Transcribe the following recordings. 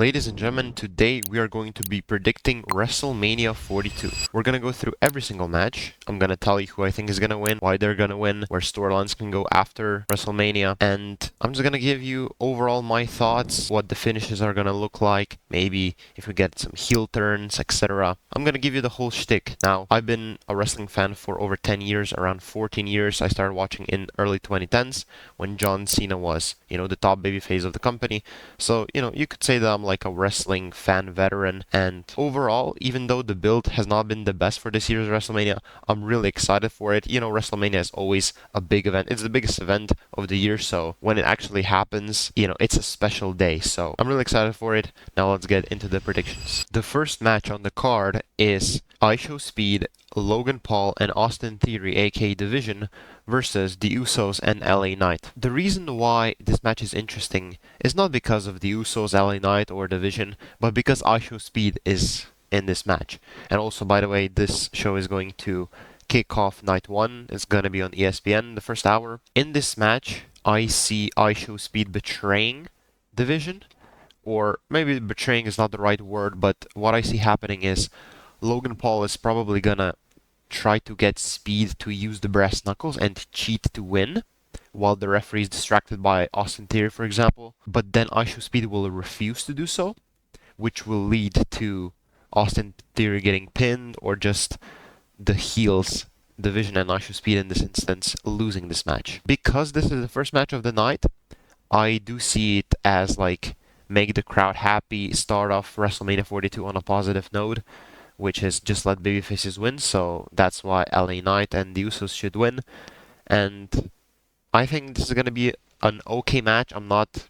Ladies and gentlemen, today we are going to be predicting WrestleMania 42. We're going to go through every single match. I'm going to tell you who I think is going to win, why they're going to win, where storylines can go after WrestleMania, and I'm just going to give you overall my thoughts, what the finishes are going to look like, maybe if we get some heel turns, etc. I'm going to give you the whole shtick. Now, I've been a wrestling fan for over 10 years, around 14 years. I started watching in early 2010s when John Cena was, the top babyface of the company. So, you could say that I'm like a wrestling fan veteran, and overall, even though the build has not been the best for this year's WrestleMania, I'm really excited for it. WrestleMania is always a big event. It's the biggest event of the year, so when it actually happens, it's a special day. So I'm really excited for it. Now let's get into the predictions. The first match on the card is IShowSpeed, Logan Paul, and Austin Theory, aka Division, versus the Usos and LA Knight. The reason why this match is interesting is not because of the Usos, LA Knight, or Division, but because IShowSpeed is in this match. And also, by the way, this show is going to kick off night 1. It's going to be on ESPN the first hour. In this match, I see IShowSpeed betraying Division, or maybe betraying is not the right word, but what I see happening is Logan Paul is probably gonna try to get Speed to use the brass knuckles and cheat to win, while the referee is distracted by Austin Theory, for example. But then IShowSpeed will refuse to do so, which will lead to Austin Theory getting pinned, or just the heels, Division and IShowSpeed in this instance, losing this match. Because this is the first match of the night, I do see it as like make the crowd happy, start off WrestleMania 42 on a positive note, which is just let babyfaces win, so that's why LA Knight and the Usos should win. And I think this is going to be an okay match. I'm not,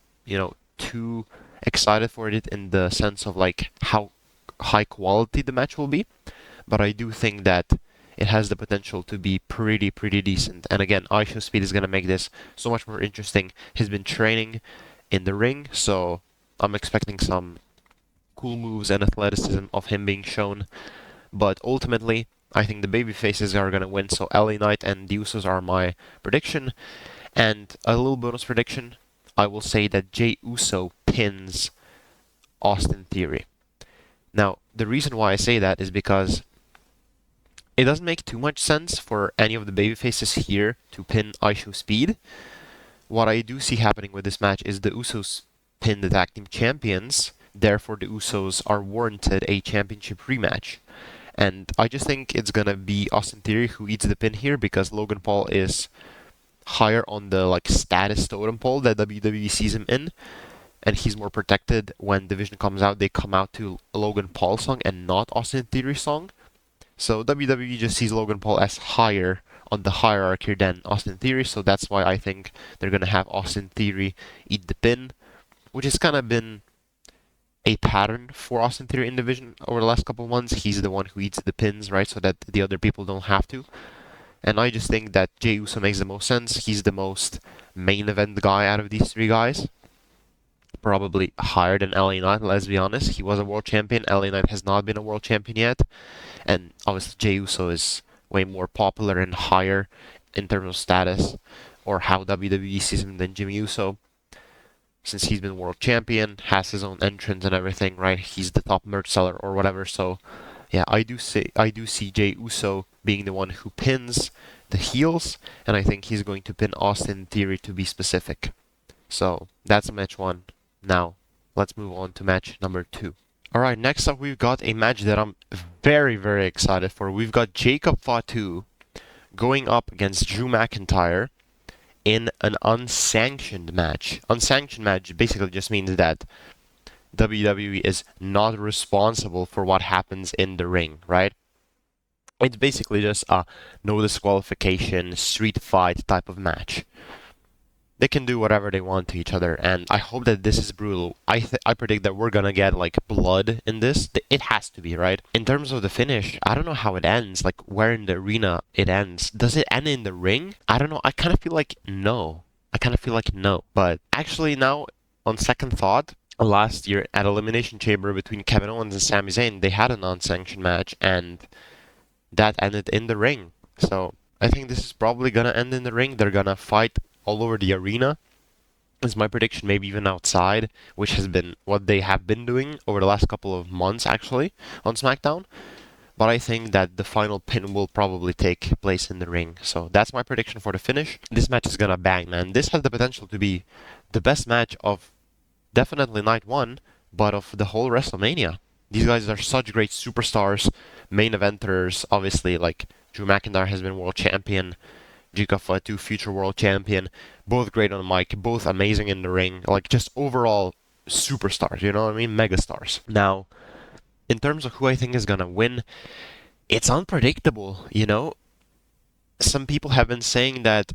too excited for it in the sense of like how high quality the match will be, but I do think that it has the potential to be pretty decent. And again, IShowSpeed is going to make this so much more interesting. He's been training in the ring, so I'm expecting some cool moves and athleticism of him being shown. But ultimately, I think the babyfaces are going to win, so LA Knight and the Usos are my prediction. And a little bonus prediction, I will say that Jey Uso pins Austin Theory. Now, the reason why I say that is because it doesn't make too much sense for any of the babyfaces here to pin IShowSpeed. What I do see happening with this match is the Usos pin the tag team champions, therefore the Usos are warranted a championship rematch. And I just think it's gonna be Austin Theory who eats the pin here, because Logan Paul is higher on the status totem pole that WWE sees him in, and he's more protected. When Division comes out, they come out to a Logan Paul song and not Austin Theory song. So WWE just sees Logan Paul as higher on the hierarchy than Austin Theory, so that's why I think they're gonna have Austin Theory eat the pin, which has kind of been a pattern for Austin Theory in Division over the last couple of months. He's the one who eats the pins, right, so that the other people don't have to. And I just think that Jey Uso makes the most sense. He's the most main event guy out of these three guys. Probably higher than LA Knight, let's be honest. He was a world champion. LA Knight has not been a world champion yet. And obviously Jey Uso is way more popular and higher in terms of status, or how WWE sees him, than Jimmy Uso. Since he's been world champion, has his own entrance and everything, right? He's the top merch seller or whatever. So yeah, I do see Jey Uso being the one who pins the heels, and I think he's going to pin Austin Theory, to be specific. So that's match 1. Now let's move on to match number 2. Alright, next up we've got a match that I'm very excited for. We've got Jacob Fatu going up against Drew McIntyre in an unsanctioned match. Unsanctioned match basically just means that WWE is not responsible for what happens in the ring, right? It's basically just a no disqualification, street fight type of match. They can do whatever they want to each other, and I hope that this is brutal. I predict that we're gonna get blood in this. It has to be, right? In terms of the finish, I don't know how it ends, where in the arena it ends. Does it end in the ring? I don't know. I kind of feel like no. But actually now, on second thought, last year at Elimination Chamber between Kevin Owens and Sami Zayn, they had a non-sanctioned match, and that ended in the ring. So I think this is probably gonna end in the ring. They're gonna fight all over the arena, is my prediction, maybe even outside, which has been what they have been doing over the last couple of months, actually, on SmackDown. But I think that the final pin will probably take place in the ring. So that's my prediction for the finish. This match is gonna bang, man. This has the potential to be the best match of definitely night one, but of the whole WrestleMania. These guys are such great superstars, main eventers. Obviously, like Drew McIntyre has been world champion, Jacob Fatu future world champion. Both great on the mic, both amazing in the ring. Like just overall superstars. You know what I mean? Megastars. Now, in terms of who I think is gonna win, it's unpredictable. Some people have been saying that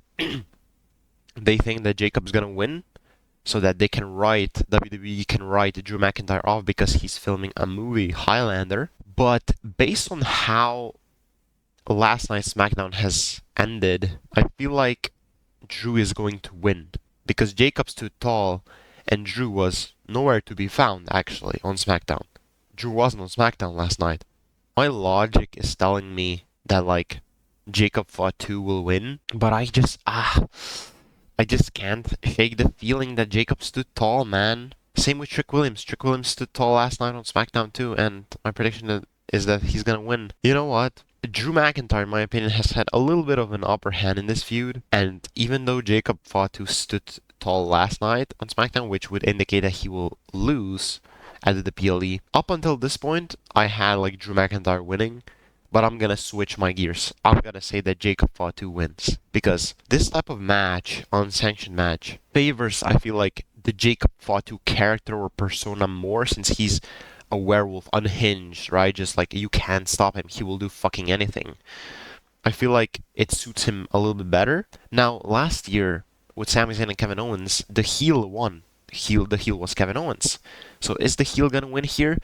they think that Jacob's gonna win, so that WWE can write Drew McIntyre off because he's filming a movie, Highlander. But based on how last night's SmackDown has ended, I feel like Drew is going to win because Jacob's too tall and Drew was nowhere to be found actually on SmackDown. Drew wasn't on SmackDown last night. My logic is telling me that like Jacob Fatu will win, but I just can't shake the feeling that Jacob stood tall, man. Same with Trick Williams. Trick Williams stood tall last night on SmackDown too, and my prediction is that he's gonna win. You know what? Drew McIntyre, in my opinion, has had a little bit of an upper hand in this feud, and even though Jacob Fatu stood tall last night on SmackDown, which would indicate that he will lose at the PLE, up until this point, I had like Drew McIntyre winning, but I'm gonna switch my gears. I'm gonna say that Jacob Fatu wins. Because this type of match, unsanctioned match, favors, I feel like, the Jacob Fatu character or persona more since he's a werewolf, unhinged, right? Just like you can't stop him. He will do fucking anything. I feel like it suits him a little bit better. Now, last year, with Sami Zayn and Kevin Owens, the heel won. The heel was Kevin Owens. So is the heel gonna win here?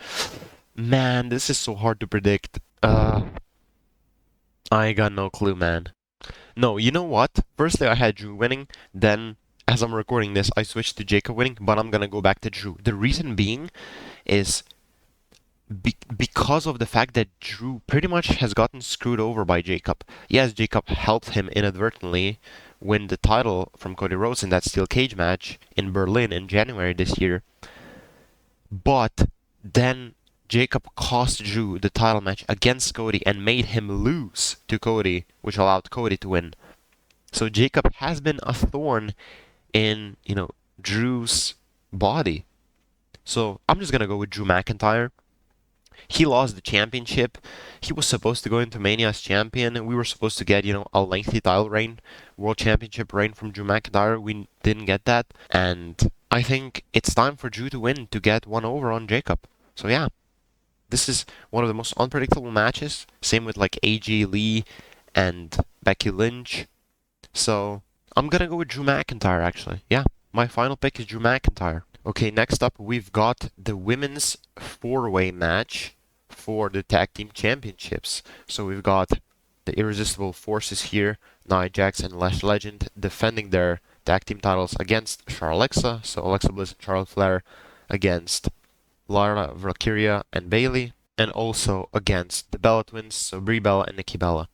Man, this is so hard to predict. I got no clue, man. No, you know what? Firstly, I had Drew winning. Then, as I'm recording this, I switched to Jacob winning, but I'm gonna go back to Drew. The reason being is because of the fact that Drew pretty much has gotten screwed over by Jacob. Yes, Jacob helped him inadvertently win the title from Cody Rhodes in that steel cage match in Berlin in January this year. But then Jacob cost Drew the title match against Cody and made him lose to Cody, which allowed Cody to win. So Jacob has been a thorn in, Drew's body. So I'm just gonna go with Drew McIntyre. He lost the championship. He was supposed to go into Mania as champion. We were supposed to get, a lengthy title reign, world championship reign from Drew McIntyre. We didn't get that. And I think it's time for Drew to win to get one over on Jacob. So yeah. This is one of the most unpredictable matches. Same with like AJ Lee and Becky Lynch. So I'm gonna go with Drew McIntyre actually. Yeah, my final pick is Drew McIntyre. Okay, next up we've got the women's four-way match for the tag team championships. So we've got the Irresistible Forces here, Nia Jax and Lash Legend defending their tag team titles against Alexa. So Alexa Bliss and Charlotte Flair against Lara, Valkyria, and Bayley, and also against the Bella Twins, so Brie Bella and Nikki Bella.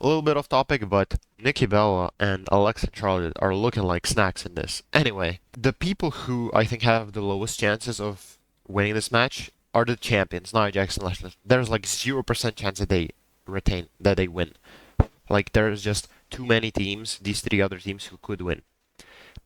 A little bit off topic, but Nikki Bella and Alexa and Charlotte are looking like snacks in this. Anyway, the people who I think have the lowest chances of winning this match are the champions, Nia Jax and Lash Legend. There's like 0% chance that they win. Like there's just too many teams, these three other teams who could win.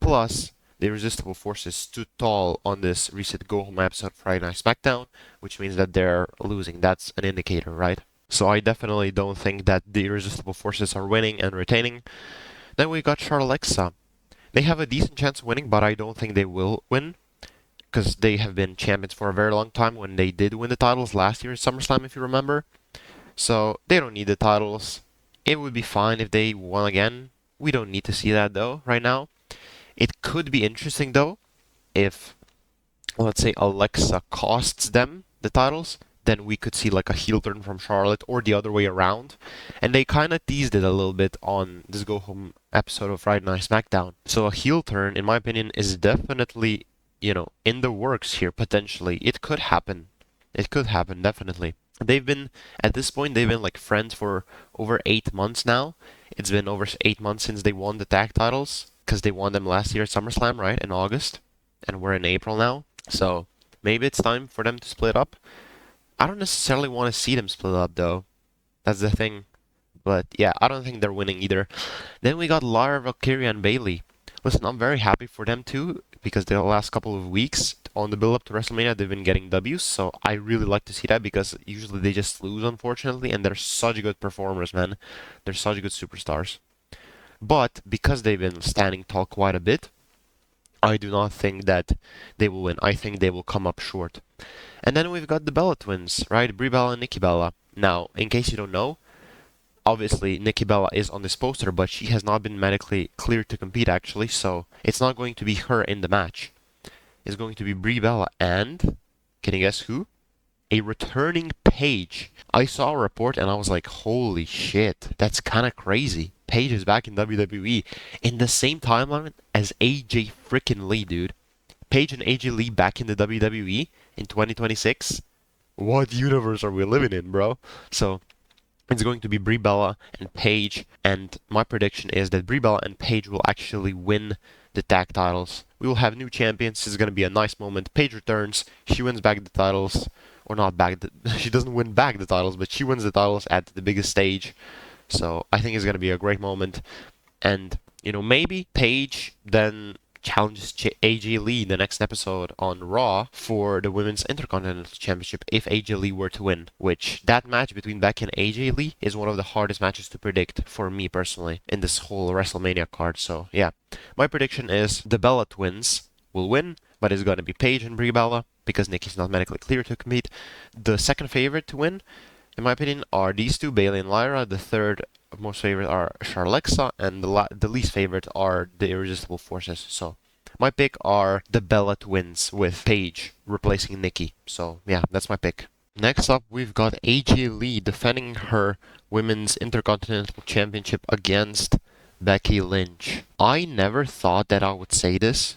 Plus, the Irresistible Forces stood tall on this recent Go Home episode of Friday Night SmackDown, which means that they're losing. That's an indicator, right? So I definitely don't think that the Irresistible Forces are winning and retaining. Then we got Alexa. They have a decent chance of winning, but I don't think they will win, because they have been champions for a very long time when they did win the titles last year in SummerSlam, if you remember. So they don't need the titles. It would be fine if they won again. We don't need to see that, though, right now. It could be interesting, though, if, let's say, Alexa costs them the titles, then we could see like a heel turn from Charlotte or the other way around. And they kind of teased it a little bit on this Go Home episode of Friday Night SmackDown. So a heel turn, in my opinion, is definitely, in the works here, potentially. It could happen. It could happen, definitely. At this point, they've been like friends for over 8 months now. It's been over 8 months since they won the tag titles. because they won them last year at SummerSlam, right, in August, and we're in April now. So maybe it's time for them to split up. I don't necessarily want to see them split up though. That's the thing. But yeah, I don't think they're winning either. Then we got Lara, Valkyria, and Bailey. Listen, I'm very happy for them too, because the last couple of weeks on the build up to WrestleMania, they've been getting W's. So I really like to see that because usually they just lose, unfortunately, and they're such good performers, man. They're such good superstars. But because they've been standing tall quite a bit, I do not think that they will win. I think they will come up short. And then we've got the Bella twins, right? Brie Bella and Nikki Bella. Now, in case you don't know, obviously Nikki Bella is on this poster, but she has not been medically cleared to compete actually, so it's not going to be her in the match. It's going to be Brie Bella and, can you guess who? A returning Paige. I saw a report and I was like, holy shit, that's kind of crazy. Paige is back in WWE in the same timeline as AJ freaking Lee, dude. Paige and AJ Lee back in the WWE in 2026? What universe are we living in, bro? So, it's going to be Brie Bella and Paige, and my prediction is that Brie Bella and Paige will actually win the tag titles. We will have new champions. It's going to be a nice moment. Paige returns. She wins back the titles. Or not back. She doesn't win back the titles, but she wins the titles at the biggest stage. So I think it's going to be a great moment. And, maybe Paige then challenges AJ Lee in the next episode on Raw for the Women's Intercontinental Championship if AJ Lee were to win, which that match between Becky and AJ Lee is one of the hardest matches to predict for me personally in this whole WrestleMania card. So yeah, my prediction is the Bella twins will win, but it's going to be Paige and Brie Bella because Nikki's not medically cleared to compete. The second favorite to win, in my opinion, are these two, Bailey and Lyra. The third most favorite are Charlexa, and the least favorite are the Irresistible Forces. So my pick are the Bella twins with Paige replacing Nikki. So yeah, that's my pick. Next up, we've got AJ Lee defending her Women's Intercontinental Championship against Becky Lynch. I never thought that I would say this,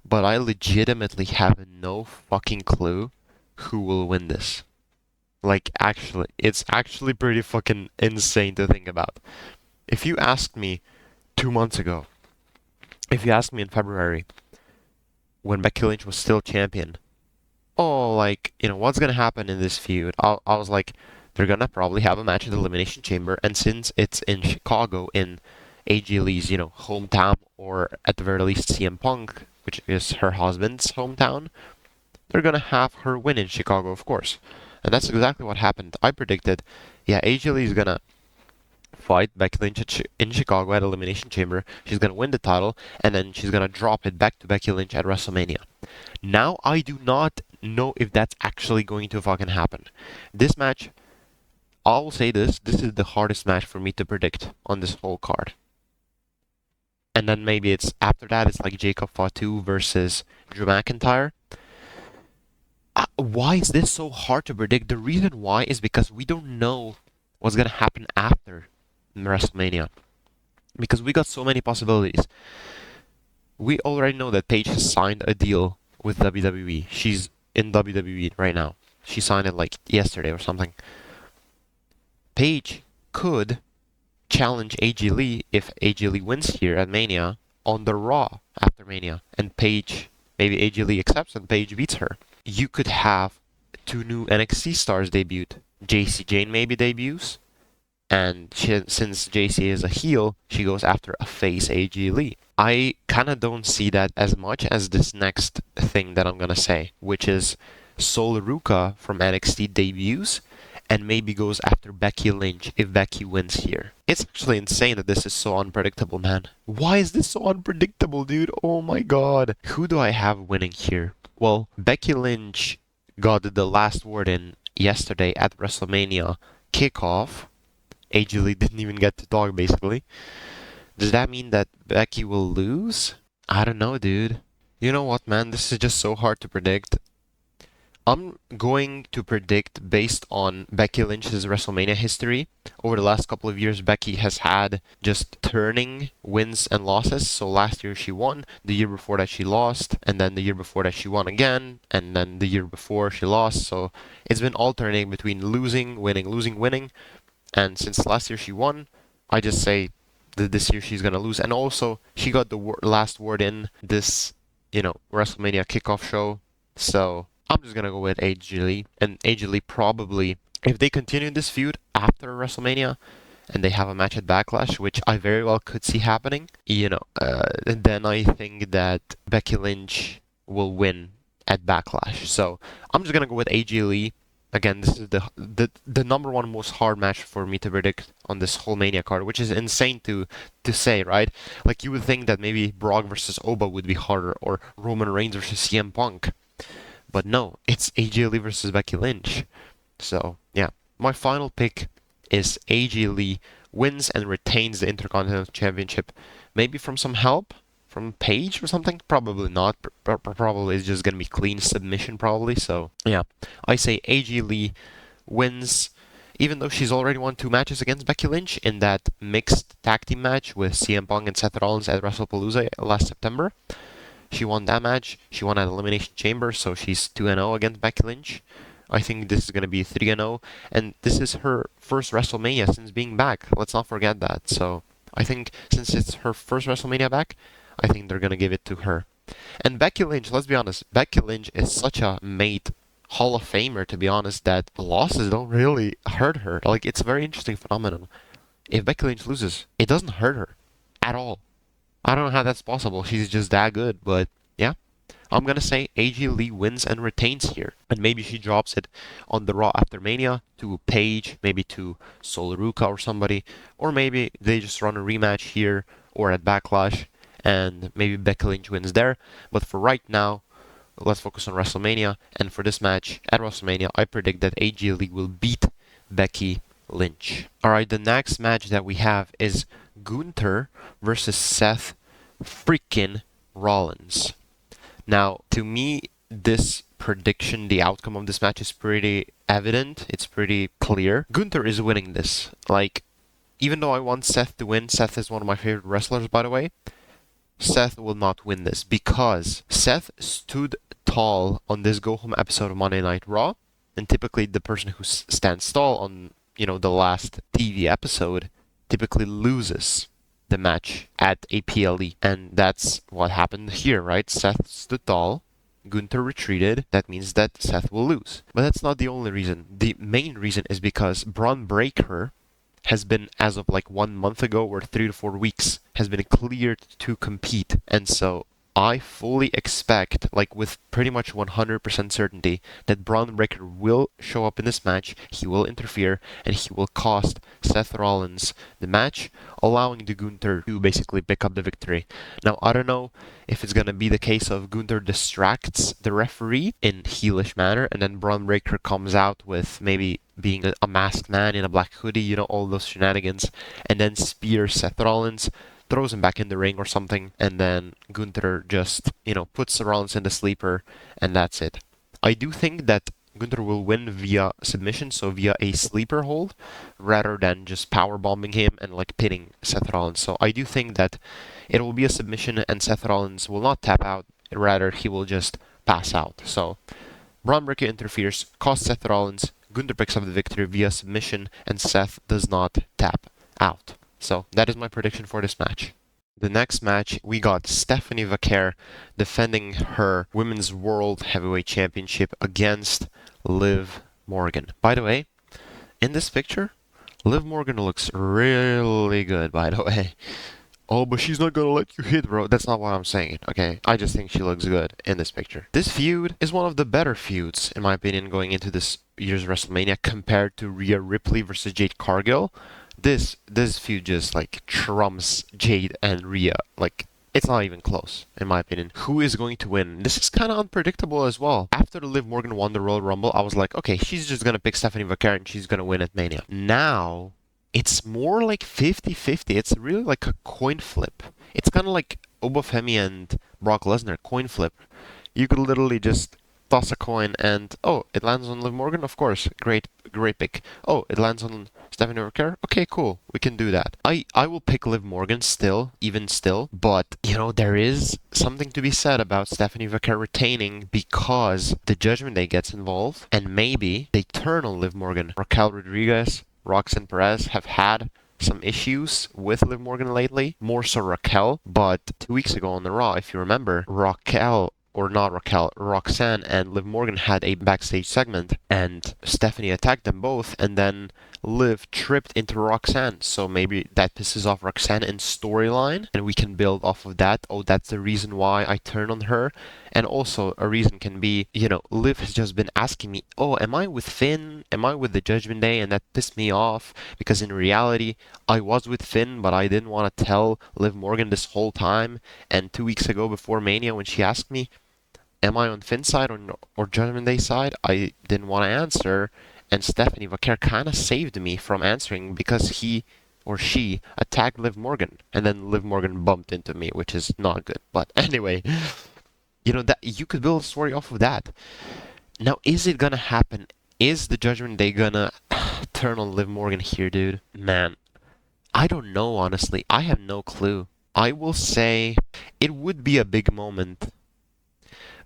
but I legitimately have no fucking clue who will win this. Like, actually, it's actually pretty fucking insane to think about. If you asked me 2 months ago, if you asked me in February, when Becky Lynch was still champion, what's gonna happen in this feud? I was like, they're gonna probably have a match at the Elimination Chamber, and since it's in Chicago, in AJ Lee's, hometown, or at the very least CM Punk, which is her husband's hometown, they're gonna have her win in Chicago, of course. And that's exactly what happened. I predicted, yeah, AJ Lee is gonna fight Becky Lynch in Chicago at Elimination Chamber. She's gonna win the title, and then she's gonna drop it back to Becky Lynch at WrestleMania. Now I do not know if that's actually going to fucking happen. This match, I will say this is the hardest match for me to predict on this whole card. And then maybe it's after that, it's like Jacob Fatu versus Drew McIntyre. Why is this so hard to predict? The reason why is because we don't know what's gonna happen after WrestleMania. Because we got so many possibilities. We already know that Paige has signed a deal with WWE. She's in WWE right now. She signed it like yesterday or something. Paige could challenge AJ Lee if AJ Lee wins here at Mania on the Raw after Mania. And Paige, maybe AJ Lee accepts and Paige beats her. You could have two new NXT stars debut. JC Jane maybe debuts, and since JC is a heel, she goes after a face AJ Lee. I kind of don't see that as much as this next thing that I'm gonna say, which is Sol Ruka from NXT debuts and maybe goes after Becky Lynch if Becky wins here. It's actually insane that this is so unpredictable, man. Why is this so unpredictable, dude? Oh my god. Who do I have winning here? Well, Becky Lynch got the last word in yesterday at WrestleMania kickoff. AJ Lee didn't even get to talk, basically. Does that mean that Becky will lose? I don't know, dude. You know what, man? This is just so hard to predict. I'm going to predict based on Becky Lynch's WrestleMania history. Over the last couple of years, Becky has had just turning wins and losses. So last year she won, the year before that she lost, and then the year before that she won again, and then the year before she lost. So it's been alternating between losing, winning, losing, winning. And since last year she won, I just say this year she's gonna lose. And also, she got the last word in this, WrestleMania kickoff show. So I'm just gonna go with AJ Lee. And AJ Lee probably, if they continue this feud after WrestleMania, and they have a match at Backlash, which I very well could see happening, then I think that Becky Lynch will win at Backlash. So I'm just gonna go with AJ Lee. Again, this is the number one most hard match for me to predict on this whole Mania card, which is insane to say, right? Like, you would think that maybe Brock versus Oba would be harder, or Roman Reigns versus CM Punk. But no, it's AJ Lee versus Becky Lynch. So, yeah. My final pick is AJ Lee wins and retains the Intercontinental Championship. Maybe from some help from Paige or something? Probably not. Probably it's just gonna be clean submission, probably. So, yeah. I say AJ Lee wins, even though she's already won 2 matches against Becky Lynch in that mixed tag team match with CM Punk and Seth Rollins at WrestlePalooza last September. She won that match. She won at Elimination Chamber, so she's 2-0 against Becky Lynch. I think this is going to be 3-0, and this is her first WrestleMania since being back. Let's not forget that. So I think since it's her first WrestleMania back, I think they're going to give it to her. And Becky Lynch, let's be honest, Becky Lynch is such a made Hall of Famer, to be honest, that losses don't really hurt her. Like, it's a very interesting phenomenon. If Becky Lynch loses, it doesn't hurt her at all. I don't know how that's possible. She's just that good, but yeah. I'm gonna say AJ Lee wins and retains here. And maybe she drops it on the Raw after Mania to Paige, maybe to Sol Ruca or somebody. Or maybe they just run a rematch here or at Backlash, and maybe Becky Lynch wins there. But for right now, let's focus on WrestleMania. And for this match at WrestleMania, I predict that AJ Lee will beat Becky Lynch. Alright, the next match that we have is Gunther versus Seth freaking Rollins. Now, to me, this prediction, the outcome of this match is pretty evident. It's pretty clear. Gunther is winning this. Like, even though I want Seth to win, Seth is one of my favorite wrestlers, by the way, Seth will not win this because Seth stood tall on this go-home episode of Monday Night Raw, and typically the person who stands tall on, the last TV episode typically loses the match at a PLE. And that's what happened here, right? Seth stood tall, Gunther retreated. That means that Seth will lose. But that's not the only reason. The main reason is because Braun Breaker has been, as of like 1 month ago or 3 to 4 weeks, has been cleared to compete. And so I fully expect, like with pretty much 100% certainty, that Braun Breaker will show up in this match, he will interfere, and he will cost Seth Rollins the match, allowing the Gunther to basically pick up the victory. Now, I don't know if it's going to be the case of Gunther distracts the referee in heelish manner, and then Braun Breaker comes out with maybe being a masked man in a black hoodie, all those shenanigans, and then spears Seth Rollins, throws him back in the ring or something, and then Gunther just, puts Rollins in the sleeper, and that's it. I do think that Gunther will win via submission, so via a sleeper hold, rather than just power bombing him and like pinning Seth Rollins. So I do think that it will be a submission, and Seth Rollins will not tap out, rather he will just pass out. So Braun Breaker interferes, costs Seth Rollins, Gunther picks up the victory via submission, and Seth does not tap out. So that is my prediction for this match. The next match, we got Stephanie Vaquer defending her Women's World Heavyweight Championship against Liv Morgan. By the way, in this picture, Liv Morgan looks really good, by the way. Oh, but she's not gonna let you hit, bro. That's not what I'm saying, okay? I just think she looks good in this picture. This feud is one of the better feuds, in my opinion, going into this year's WrestleMania compared to Rhea Ripley versus Jade Cargill. This feud just like trumps Jade and Rhea. Like, it's not even close, in my opinion. Who is going to win? This is kind of unpredictable as well. After Liv Morgan won the Royal Rumble, I was like, okay, she's just gonna pick Stephanie Vaquer and she's gonna win at Mania. Now, it's more like 50-50. It's really like a coin flip. It's kind of like Obafemi and Brock Lesnar, coin flip. You could literally just toss a coin and, oh, it lands on Liv Morgan? Of course, great pick. Oh, it lands on Stephanie Vaquer? Okay, cool, we can do that. I will pick Liv Morgan still, but, there is something to be said about Stephanie Vaquer retaining because the Judgment Day gets involved, and maybe they turn on Liv Morgan. Raquel Rodriguez, Roxanne Perez have had some issues with Liv Morgan lately, more so Raquel. But 2 weeks ago on the Raw, if you remember, Roxanne and Liv Morgan had a backstage segment, and Stephanie attacked them both, and then Liv tripped into Roxanne. So maybe that pisses off Roxanne in storyline, and we can build off of that. Oh, that's the reason why I turn on her. And also, a reason can be, Liv has just been asking me, oh, am I with Finn? Am I with the Judgment Day? And that pissed me off, because in reality, I was with Finn, but I didn't want to tell Liv Morgan this whole time. And 2 weeks ago, before Mania, when she asked me, am I on Finn's side or Judgment Day side, I didn't want to answer. And Stephanie Vaquer kind of saved me from answering because he or she attacked Liv Morgan. And then Liv Morgan bumped into me, which is not good. But anyway, that you could build a story off of that. Now, is it gonna happen? Is the Judgment Day gonna turn on Liv Morgan here, dude? Man, I don't know, honestly. I have no clue. I will say it would be a big moment.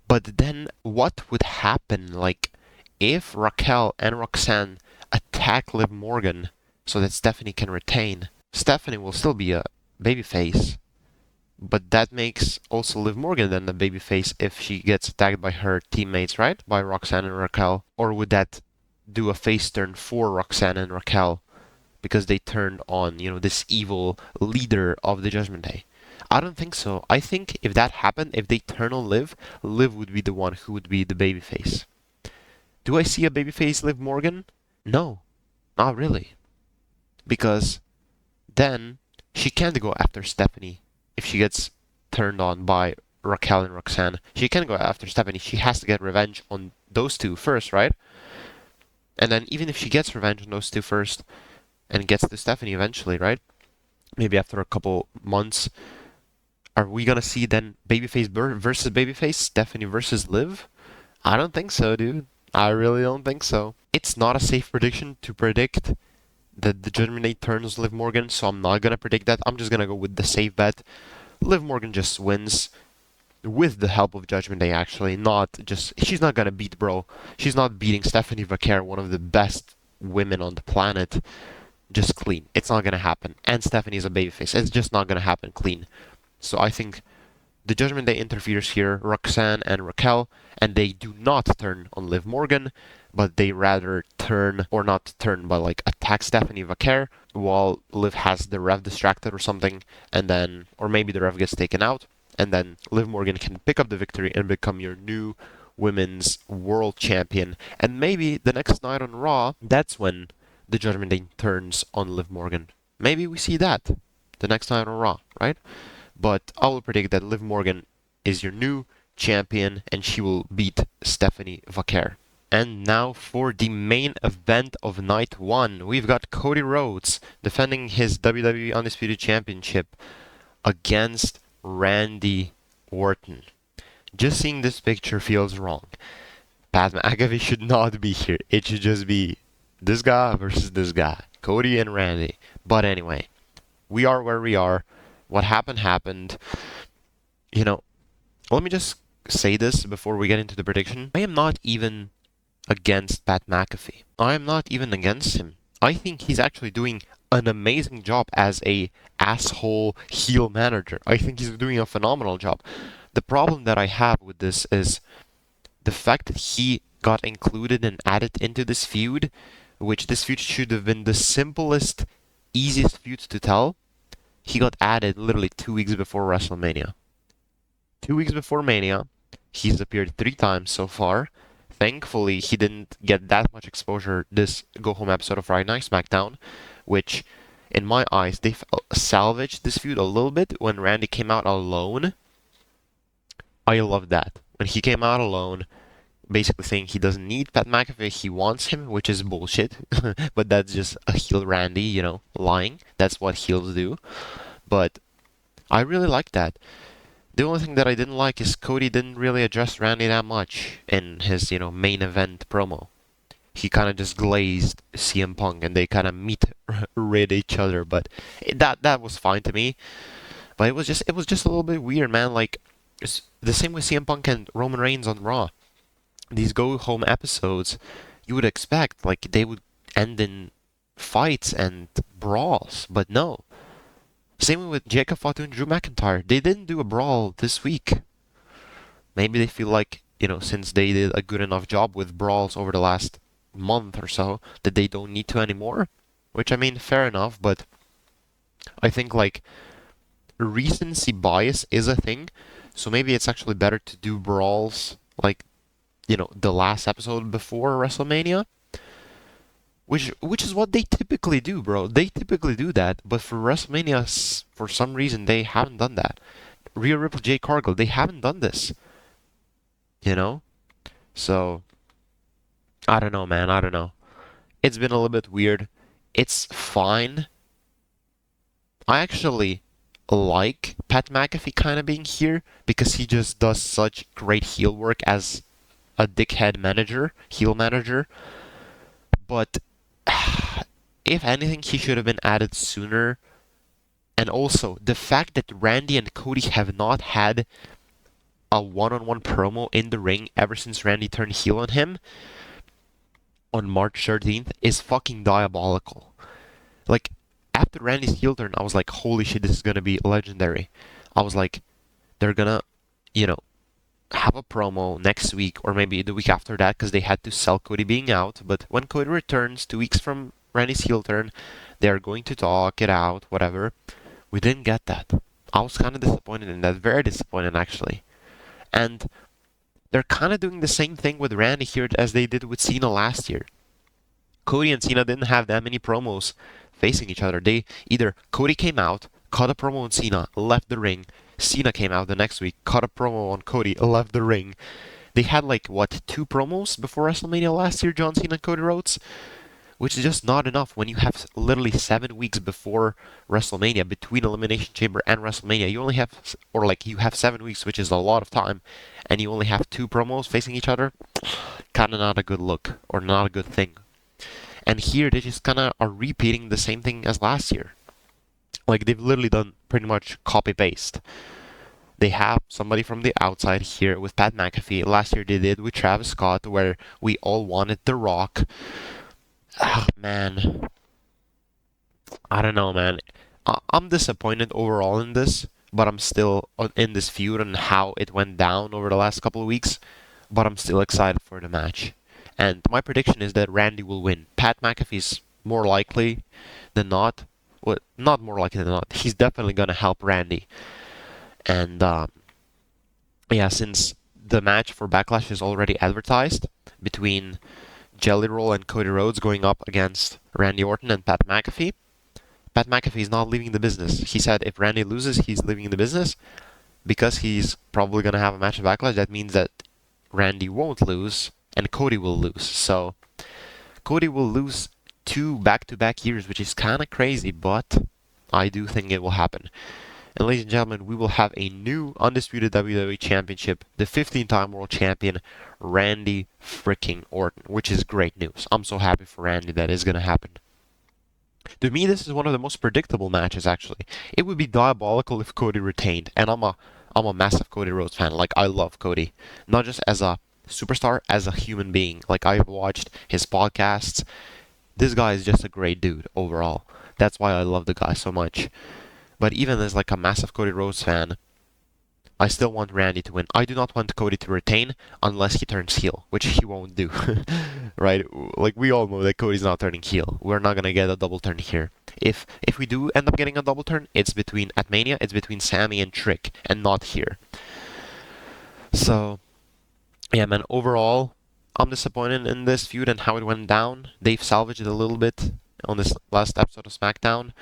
But then what would happen, like, if Raquel and Roxanne attack Liv Morgan so that Stephanie can retain? Stephanie will still be a babyface. But that makes also Liv Morgan then the babyface if she gets attacked by her teammates, right? By Roxanne and Raquel. Or would that do a face turn for Roxanne and Raquel? Because they turned on, this evil leader of the Judgment Day. I don't think so. I think if that happened, if they turn on Liv, Liv would be the one who would be the babyface. Do I see a babyface Liv Morgan? No, not really. Because then she can't go after Stephanie if she gets turned on by Raquel and Roxanne. She can't go after Stephanie. She has to get revenge on those two first, right? And then even if she gets revenge on those two first and gets to Stephanie eventually, right? Maybe after a couple months, are we gonna see then babyface versus babyface, Stephanie versus Liv? I don't think so, dude. I really don't think so. It's not a safe prediction to predict that the Judgment Day turns Liv Morgan, so I'm not gonna predict that. I'm just gonna go with the safe bet. Liv Morgan just wins with the help of Judgment Day, actually. She's not gonna beat Bro. She's not beating Stephanie Vaquer, one of the best women on the planet, just clean. It's not gonna happen. And Stephanie's a babyface. It's just not gonna happen clean. So I think the Judgment Day interferes here, Roxanne and Raquel, and they do not turn on Liv Morgan, but they rather turn, or not turn, but like attack Stephanie Vaquer while Liv has the ref distracted or something, and then, or maybe the ref gets taken out, and then Liv Morgan can pick up the victory and become your new women's world champion. And maybe the next night on Raw, that's when the Judgment Day turns on Liv Morgan. Maybe we see that the next night on Raw, right? But I will predict that Liv Morgan is your new champion and she will beat Stephanie Vaquer. And now for the main event of night one, we've got Cody Rhodes defending his WWE Undisputed Championship against Randy Orton. Just seeing this picture feels wrong. Pat McAfee should not be here. It should just be this guy versus this guy, Cody and Randy. But anyway, we are where we are. What happened. Let me just say this before we get into the prediction. I am not even against Pat McAfee. I am not even against him. I think he's actually doing an amazing job as a asshole heel manager. I think he's doing a phenomenal job. The problem that I have with this is the fact that he got included and added into this feud, which this feud should have been the simplest, easiest feud to tell. He got added literally 2 weeks before WrestleMania. 2 weeks before Mania, he's appeared 3 times so far. Thankfully, he didn't get that much exposure this go-home episode of Friday Night SmackDown, which, in my eyes, they salvaged this feud a little bit when Randy came out alone. I love that. When he came out alone, basically saying he doesn't need Pat McAfee, he wants him, which is bullshit. But that's just a heel Randy, lying. That's what heels do. But I really like that. The only thing that I didn't like is Cody didn't really address Randy that much in his, main event promo. He kind of just glazed CM Punk and they kind of read each other, but that was fine to me. But it was just a little bit weird, man. Like, it's the same with CM Punk and Roman Reigns on Raw. These go home episodes, you would expect like they would end in fights and brawls, but no. Same way with Jacob Fatu and Drew McIntyre. They didn't do a brawl this week. Maybe they feel like, since they did a good enough job with brawls over the last month or so, that they don't need to anymore. Which, I mean, fair enough, but I think, like, recency bias is a thing. So maybe it's actually better to do brawls, like, the last episode before WrestleMania. Which is what they typically do, bro. They typically do that, but for WrestleMania, for some reason, they haven't done that. Rhea Ripley, Jay Cargill, they haven't done this, you know? So, I don't know, man. I don't know. It's been a little bit weird. It's fine. I actually like Pat McAfee kind of being here because he just does such great heel work as a dickhead manager, heel manager. But if anything, he should have been added sooner. And also, the fact that Randy and Cody have not had a one-on-one promo in the ring ever since Randy turned heel on him on March 13th is fucking diabolical. Like, after Randy's heel turn, I was like, holy shit, this is gonna be legendary. I was like, they're gonna, you know, have a promo next week or maybe the week after that because they had to sell Cody being out. But when Cody returns 2 weeks from Randy's heel turn, they're going to talk it out, whatever. We didn't get that. I was kind of disappointed in that, very disappointed actually. And they're kind of doing the same thing with Randy here as they did with Cena last year. Cody and Cena didn't have that many promos facing each other. Cody came out, cut a promo on Cena, left the ring. Cena came out the next week, cut a promo on Cody, left the ring. They had like, what, 2 promos before WrestleMania last year, John Cena and Cody Rhodes? Which is just not enough when you have literally 7 weeks before WrestleMania, between Elimination Chamber and WrestleMania. You have 7 weeks, which is a lot of time, and you only have 2 promos facing each other. Kinda not a good look, or not a good thing. And here they just kinda are repeating the same thing as last year. Like, they've literally done pretty much copy-paste. They have somebody from the outside here with Pat McAfee. Last year they did with Travis Scott, where we all wanted The Rock. Ah, man. I don't know, man. I'm disappointed overall in this, but I'm still in this feud and how it went down over the last couple of weeks. But I'm still excited for the match. And my prediction is that Randy will win. Pat McAfee's more likely than not. Well, not more likely than not. He's definitely going to help Randy. And, yeah, since the match for Backlash is already advertised between Jelly Roll and Cody Rhodes going up against Randy Orton and Pat McAfee, Pat McAfee is not leaving the business. He said if Randy loses, he's leaving the business because he's probably going to have a match of Backlash. That means that Randy won't lose and Cody will lose. So Cody will lose 2 back-to-back years, which is kind of crazy, but I do think it will happen. And ladies and gentlemen, we will have a new undisputed WWE Championship, the 15-time world champion, Randy freaking Orton, which is great news. I'm so happy for Randy that is going to happen. To me, this is one of the most predictable matches, actually. It would be diabolical if Cody retained, and I'm a massive Cody Rhodes fan. Like, I love Cody. Not just as a superstar, as a human being. Like, I've watched his podcasts. This guy is just a great dude overall. That's why I love the guy so much. But even as like a massive Cody Rhodes fan, I still want Randy to win. I do not want Cody to retain unless he turns heel, which he won't do. Right? Like, we all know that Cody's not turning heel. We're not gonna get a double turn here. If we do end up getting a double turn, it's at Mania, it's between Sammy and Trick, and not here. So, yeah, man, overall, I'm disappointed in this feud and how it went down. They've salvaged it a little bit on this last episode of SmackDown.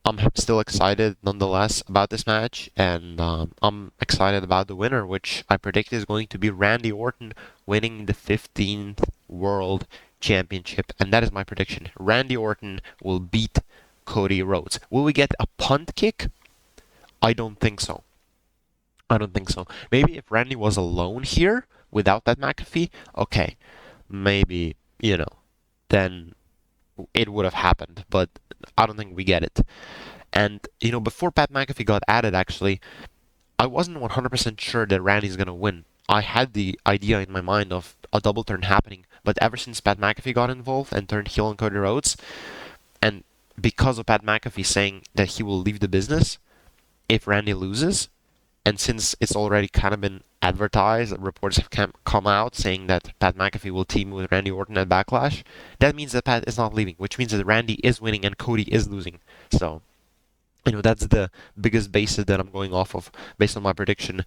I'm still excited nonetheless about this match, and I'm excited about the winner, which I predict is going to be Randy Orton winning the 15th World Championship, and that is my prediction. Randy Orton will beat Cody Rhodes. Will we get a punt kick? I don't think so. I don't think so. Maybe if Randy was alone here without that McAfee, okay, maybe, then it would have happened, but I don't think we get it. And, before Pat McAfee got added, actually, I wasn't 100% sure that Randy's going to win. I had the idea in my mind of a double turn happening, but ever since Pat McAfee got involved and turned heel on Cody Rhodes, and because of Pat McAfee saying that he will leave the business if Randy loses, and since it's already kind of been advertised, reports have come out saying that Pat McAfee will team with Randy Orton at Backlash, that means that Pat is not leaving, which means that Randy is winning and Cody is losing. So, that's the biggest basis that I'm going off of based on my prediction.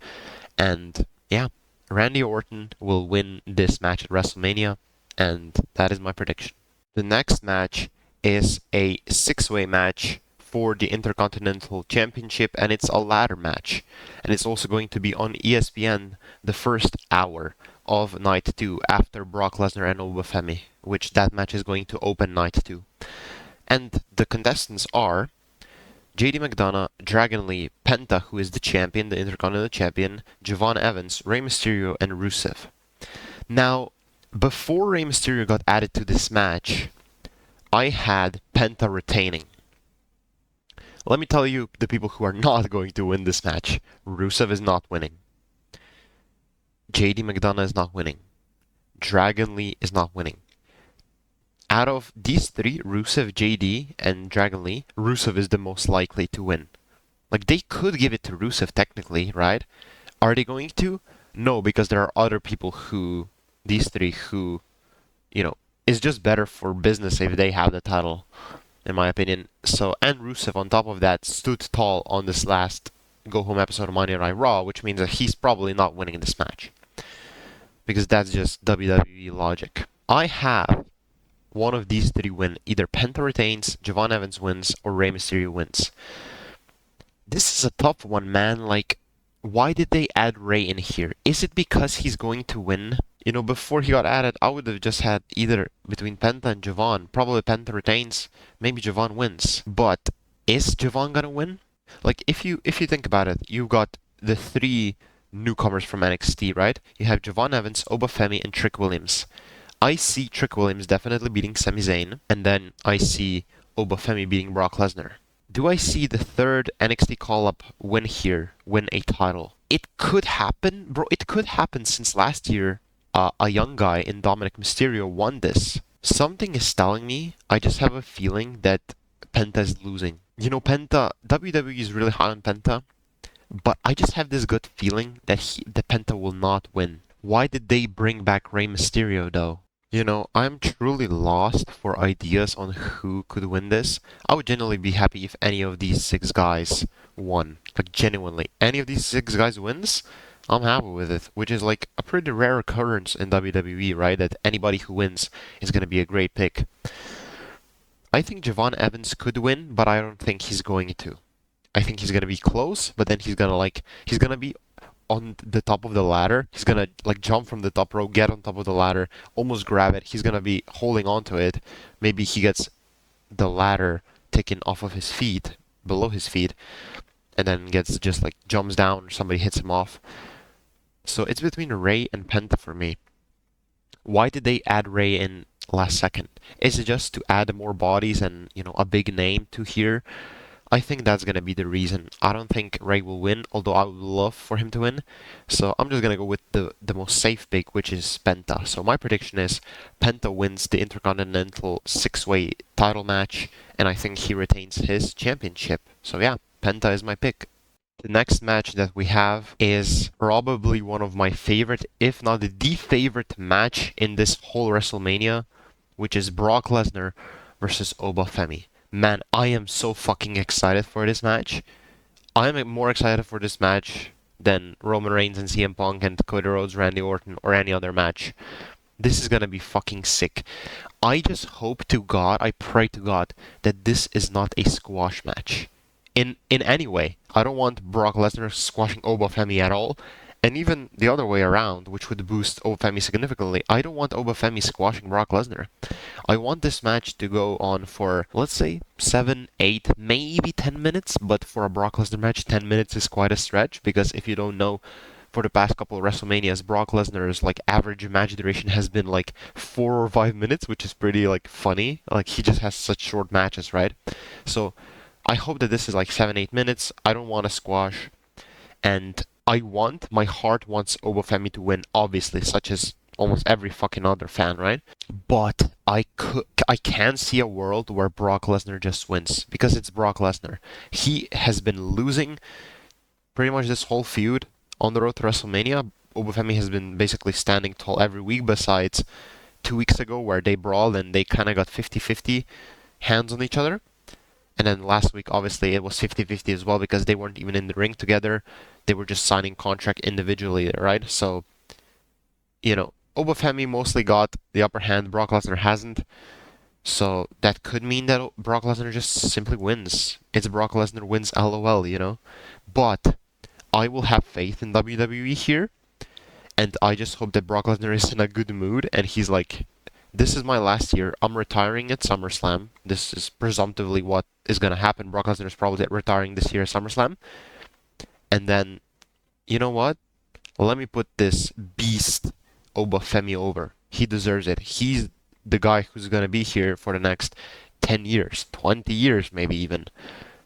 And yeah, Randy Orton will win this match at WrestleMania, and that is my prediction. The next match is a six-way match for the Intercontinental Championship, and it's a ladder match. And it's also going to be on ESPN the first hour of Night 2 after Brock Lesnar and Obafemi, which that match is going to open Night 2. And the contestants are JD McDonough, Dragon Lee, Penta, who is the champion, the Intercontinental Champion, Javon Evans, Rey Mysterio, and Rusev. Now, before Rey Mysterio got added to this match, I had Penta retaining. Let me tell you the people who are not going to win this match. Rusev is not winning. JD McDonough is not winning. Dragon Lee is not winning. Out of these three, Rusev, JD, and Dragon Lee, Rusev is the most likely to win. Like, they could give it to Rusev technically, right? Are they going to? No, because there are other people who, these three, who, is just better for business if they have the title, in my opinion. So, and Rusev, on top of that, stood tall on this last go-home episode of Monday Night Raw, which means that he's probably not winning this match. Because that's just WWE logic. I have one of these three win. Either Penta retains, Javon Evans wins, or Rey Mysterio wins. This is a tough one, man. Like, why did they add Rey in here? Is it because he's going to win? Before he got added, I would have just had either between Penta and Javon. Probably Penta retains, maybe Javon wins. But is Javon gonna win? Like, if you think about it, you've got the three newcomers from NXT, right? You have Javon Evans, Obafemi, and Trick Williams. I see Trick Williams definitely beating Sami Zayn, and then I see Obafemi beating Brock Lesnar. Do I see the third NXT call-up win here, win a title? It could happen, bro. It could happen since last year a young guy in Dominic Mysterio won this. Something is telling me, I just have a feeling that Penta is losing. Penta, WWE is really high on Penta, but I just have this good feeling that the Penta will not win. Why did they bring back Rey Mysterio though? I'm truly lost for ideas on who could win this. I would genuinely be happy if any of these six guys won. Like, genuinely. Any of these six guys wins, I'm happy with it. Which is like a pretty rare occurrence in WWE, right? That anybody who wins is going to be a great pick. I think Javon Evans could win, but I don't think he's going to. I think he's going to be close, but then he's going to be on the top of the ladder. He's gonna jump from the top row, get on top of the ladder, almost grab it. He's gonna be holding on to it. Maybe he gets the ladder taken off of his feet, below his feet, and then gets just jumps down or somebody hits him off. So it's between Rey and Penta for me. Why did they add Rey in last second? Is it just to add more bodies and a big name to here? I think that's going to be the reason. I don't think Rey will win, although I would love for him to win. So I'm just going to go with the most safe pick, which is Penta. So my prediction is Penta wins the Intercontinental six-way title match, and I think he retains his championship. So yeah, Penta is my pick. The next match that we have is probably one of my favorite, if not the favorite match in this whole WrestleMania, which is Brock Lesnar versus Obafemi. Man, I am so fucking excited for this match. I am more excited for this match than Roman Reigns and CM Punk and Cody Rhodes, Randy Orton, or any other match. This is gonna be fucking sick. I just hope to God, I pray to God, that this is not a squash match. In any way. I don't want Brock Lesnar squashing Obafemi at all. And even the other way around, which would boost Obafemi significantly, I don't want Obafemi squashing Brock Lesnar. I want this match to go on for, let's say, 7, 8, maybe 10 minutes, but for a Brock Lesnar match, 10 minutes is quite a stretch, because if you don't know, for the past couple of WrestleManias, Brock Lesnar's average match duration has been 4 or 5 minutes, which is pretty funny. He just has such short matches, right? So I hope that this is 7, 8 minutes. I don't want to squash. And my heart wants Obafemi to win, obviously, such as almost every fucking other fan, right? But I can see a world where Brock Lesnar just wins because it's Brock Lesnar. He has been losing pretty much this whole feud on the road to WrestleMania. Obafemi has been basically standing tall every week, besides 2 weeks ago where they brawled and they kind of got 50-50 hands on each other. And then last week, obviously, it was 50-50 as well because they weren't even in the ring together. They were just signing contract individually, right? So, Obafemi mostly got the upper hand. Brock Lesnar hasn't. So that could mean that Brock Lesnar just simply wins. It's Brock Lesnar wins LOL. But I will have faith in WWE here. And I just hope that Brock Lesnar is in a good mood and he's like, this is my last year. I'm retiring at SummerSlam. This is presumptively what is going to happen. Brock Lesnar is probably retiring this year at SummerSlam. And then, you know what? Let me put this beast Obafemi over. He deserves it. He's the guy who's going to be here for the next 10 years, 20 years maybe even.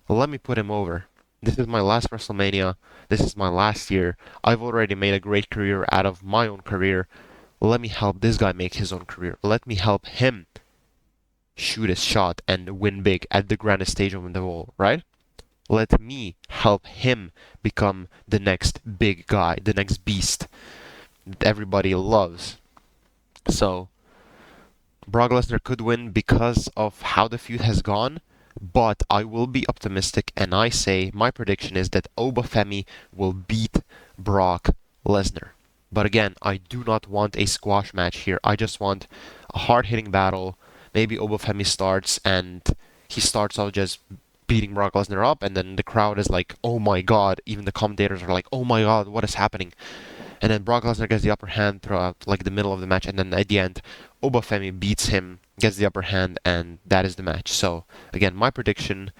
Let me put him over. This is my last WrestleMania. This is my last year. I've already made a great career out of my own career. Let me help this guy make his own career. Let me help him shoot his shot and win big at the grandest stage of them all, right? Let me help him become the next big guy, the next beast that everybody loves. So, Brock Lesnar could win because of how the feud has gone, but I will be optimistic and I say my prediction is that Obafemi will beat Brock Lesnar. But again, I do not want a squash match here. I just want a hard-hitting battle. Maybe Obafemi starts and he starts out just beating Brock Lesnar up, and then the crowd is like, oh my god. Even the commentators are like, oh my god, what is happening? And then Brock Lesnar gets the upper hand throughout like the middle of the match, and then at the end, Obafemi beats him, gets the upper hand, and that is the match. So again, my prediction,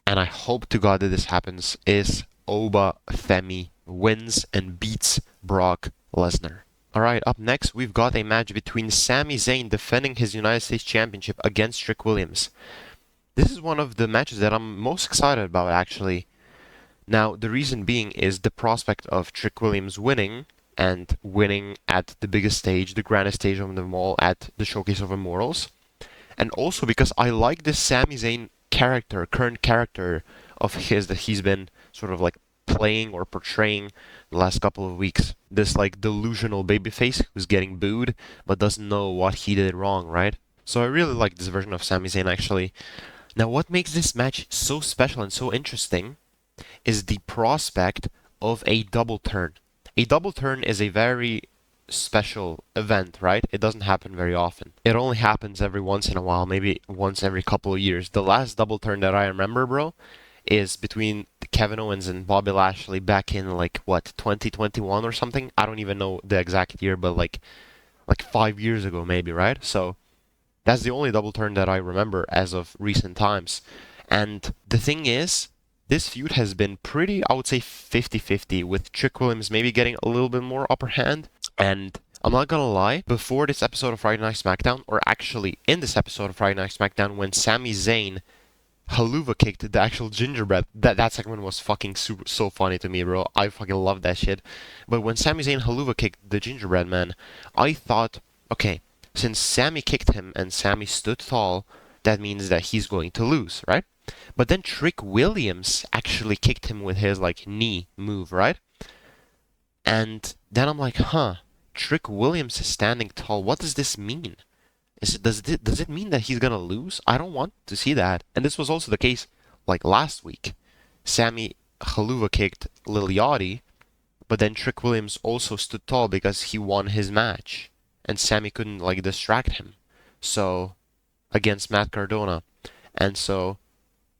and I hope to God that this happens, is Obafemi wins and beats Brock Lesnar. Alright, up next, we've got a match between Sami Zayn defending his United States Championship against Trick Williams. This is one of the matches that I'm most excited about, actually. Now, the reason being is the prospect of Trick Williams winning, and winning at the biggest stage, the grandest stage of them all, at the Showcase of Immortals. And also because I like this Sami Zayn character, current character of his that he's been sort of like playing or portraying the last couple of weeks. This like delusional babyface who's getting booed but doesn't know what he did wrong, right? So I really like this version of Sami Zayn actually. Now what makes this match so special and so interesting is the prospect of a double turn. A double turn is a very special event, right? It doesn't happen very often. It only happens every once in a while, maybe once every couple of years. The last double turn that I remember, bro, is between Kevin Owens and Bobby Lashley back in like what, 2021 or something? I don't even know the exact year, but like 5 years ago maybe, right? So that's the only double turn that I remember as of recent times. And the thing is, this feud has been pretty, I would say, 50-50, with Trick Williams maybe getting a little bit more upper hand. And I'm not gonna lie, before this episode of Friday Night SmackDown, or actually in this episode of Friday Night SmackDown, when Sami Zayn haluva kicked the actual gingerbread, that segment was fucking so funny to me, bro. I fucking love that shit. But when Sami Zayn haluva kicked the gingerbread man, I thought, okay, since Sami kicked him and Sami stood tall, that means that he's going to lose, right? But then Trick Williams actually kicked him with his like knee move, right? And then I'm like, huh, Trick Williams is standing tall. What does this mean? Does it mean that he's gonna lose? I don't want to see that. And this was also the case like last week. Sami haluva kicked Lil Yachty, but then Trick Williams also stood tall because he won his match, and Sami couldn't like distract him. So against Matt Cardona, and so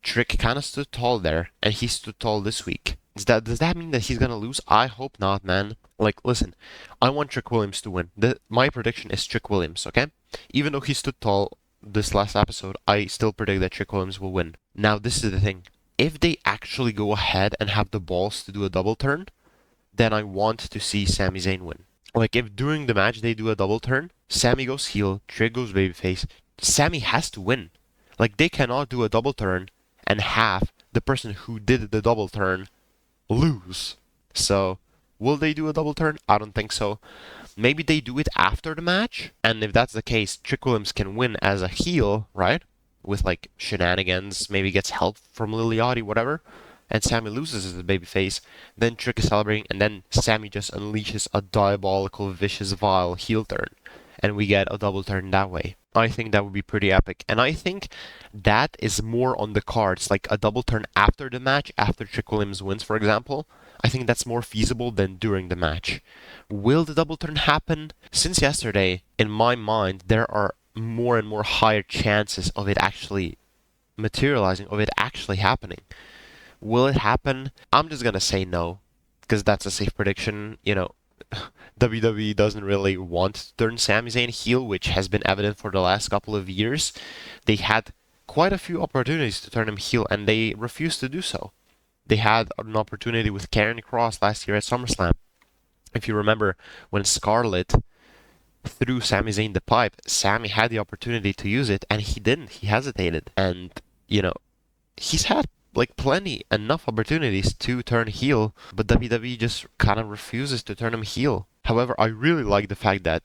Trick kind of stood tall there, and he stood tall this week. Does that mean that he's gonna lose? I hope not, man. Like, listen, I want Trick Williams to win. My prediction is Trick Williams, okay? Even though he stood tall this last episode, I still predict that Trick Williams will win. Now, this is the thing. If they actually go ahead and have the balls to do a double turn, then I want to see Sami Zayn win. Like, if during the match they do a double turn, Sami goes heel, Trick goes babyface, Sami has to win. Like, they cannot do a double turn and have the person who did the double turn lose. So, will they do a double turn? I don't think so. Maybe they do it after the match, and if that's the case, Trick Williams can win as a heel, right? With like shenanigans, maybe gets help from Liliati, whatever, and Sammy loses as a babyface. Then Trick is celebrating, and then Sammy just unleashes a diabolical, vicious, vile heel turn, and we get a double turn that way. I think that would be pretty epic, and I think that is more on the cards, like a double turn after the match, after Trick Williams wins, for example. I think that's more feasible than during the match. Will the double turn happen? Since yesterday, in my mind, there are more and more higher chances of it actually materializing, of it actually happening. Will it happen? I'm just gonna say no, because that's a safe prediction. WWE doesn't really want to turn Sami Zayn heel, which has been evident for the last couple of years. They had quite a few opportunities to turn him heel, and they refused to do so. They had an opportunity with Karrion Kross last year at SummerSlam. If you remember, when Scarlett threw Sami Zayn the pipe, Sami had the opportunity to use it, and he didn't. He hesitated. And, he's had like plenty, enough opportunities to turn heel, but WWE just kind of refuses to turn him heel. However, I really like the fact that,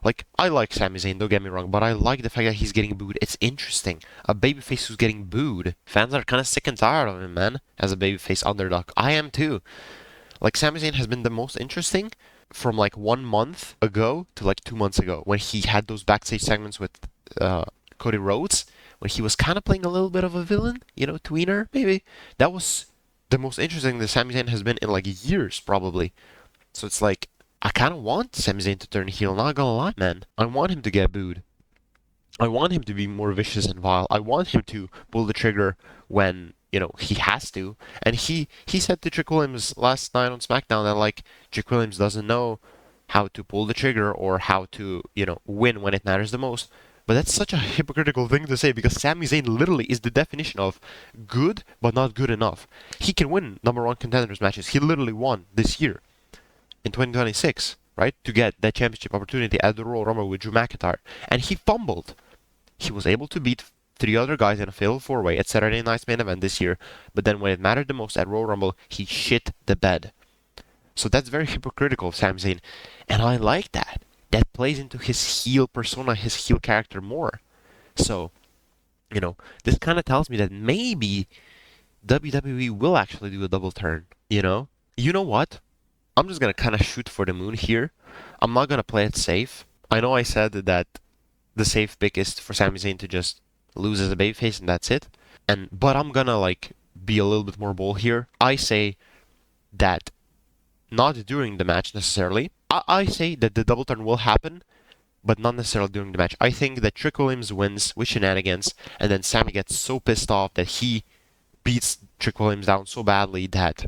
like, I like Sami Zayn, don't get me wrong, but I like the fact that he's getting booed. It's interesting. A babyface who's getting booed. Fans are kind of sick and tired of him, man, as a babyface underdog. I am too. Like, Sami Zayn has been the most interesting from like 1 month ago to like 2 months ago when he had those backstage segments with Cody Rhodes, when he was kind of playing a little bit of a villain, tweener, maybe. That was the most interesting that Sami Zayn has been in like years, probably. So it's like, I kind of want Sami Zayn to turn heel, not gonna lie, man. I want him to get booed. I want him to be more vicious and vile. I want him to pull the trigger when, he has to. And he said to Trick Williams last night on SmackDown that, like, Trick Williams doesn't know how to pull the trigger or how to, win when it matters the most. But that's such a hypocritical thing to say because Sami Zayn literally is the definition of good but not good enough. He can win number one contenders matches. He literally won this year in 2026, right? To get that championship opportunity at the Royal Rumble with Drew McIntyre. And he fumbled. He was able to beat three other guys in a fatal four-way at Saturday Night's main event this year, but then when it mattered the most at Royal Rumble, he shit the bed. So that's very hypocritical of Sami Zayn, and I like that. That plays into his heel persona, his heel character more. So, this kind of tells me that maybe WWE will actually do a double turn, You know what? I'm just gonna kind of shoot for the moon here. I'm not gonna play it safe. I know I said that the safe pick is for Sami Zayn to just lose as a babyface and that's it. But I'm gonna like be a little bit more bold here. I say that not during the match necessarily. I say that the double turn will happen, but not necessarily during the match. I think that Trick Williams wins with shenanigans, and then Sami gets so pissed off that he beats Trick Williams down so badly that